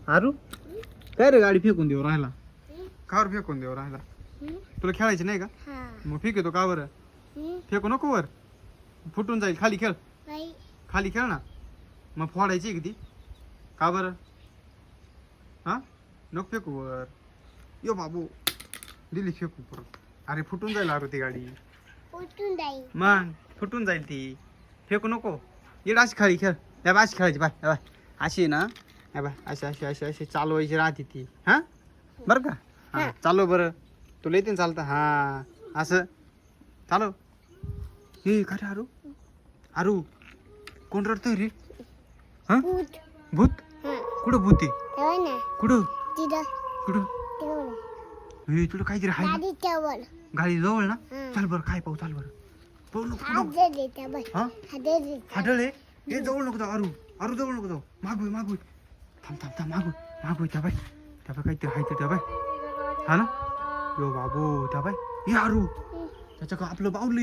आरू काय रे गाडी फेकून देऊ राहिला कावर फेकून देऊ राहिला तुला खेळायचं नाही का मग फेक येतो का बरं फेकू नको वर फुटून जाईल खाली खेळ खाली खेळ ना मग फोडायची किती का बरं हा नको फेकू वर यो बाबू दिली फेकू परत अरे फुटून जाईल आरू ती गाडी मग फुटून जाईल ती फेकू नको येड अशी खाली खेळ या बाय अशी खेळायची बाय बाय अशी ना या बाय अशी अशी अशी अशी चालवायची राहते ती हा बरं का हा चालव बरं तुला येते चालतं हा असं चालव हे का रे आरू आरू कोण रडतोय रे हा भूत कुठं भूत आहे कुठं कुठं हे तुला काहीतरी आहे ना गाडी जवळ ना चाल बरं काय पाहू चाल बरं पाहू नको हाडळ आहे हे जवळ नको जाऊ आरू आरू जवळ नको जाऊ मागू मागू थांब थांब थांब मागू मागू त्या बाय काहीतरी आहे त्या बाय हा ना यो बाबू त्या बाय हे आरू त्याच्या का आपलं बावलं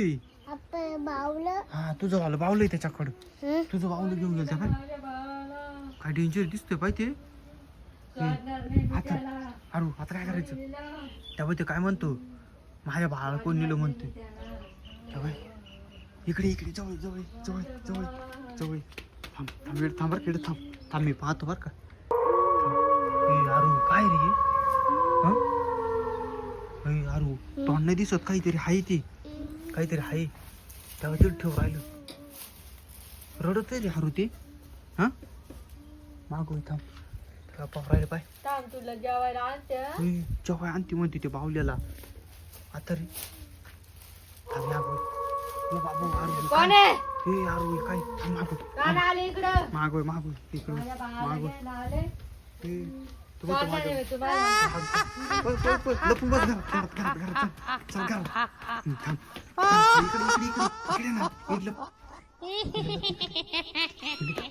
हा तुझं वालं बावलंय त्याच्याकडं तुझं बावलं घेऊन गेलं त्या बाय काय डेंजर दिसतोय बाय ते आता आरू आता काय करायचं त्याबाई ते काय म्हणतो माझ्या बाळाला कोण नेलं म्हणतोय त्याबाई इकडे इकडे जवळ जवळ जवळ जवळ जवळ थांब थांब वेळ थांब बरं थांब थांब मी पाहतो बरं का आरू काय रे आरू तोंड नाही दिसत काहीतरी आहे ते काहीतरी आहे तेव्हा तिथे ठेव राहिलं रडत रे आरू ते हा मागू थांब राहिले पाय तुला जेवायला आणते जेव्हा आणते म्हणते ते बावल्याला आता रे बाबू कोण आहे हे आरू काय मागो आले इकडं मागोय मागोय इकडं मागोय लपून बस घरात चल घरात थांब इकडे इकडे इकडे इकडे ना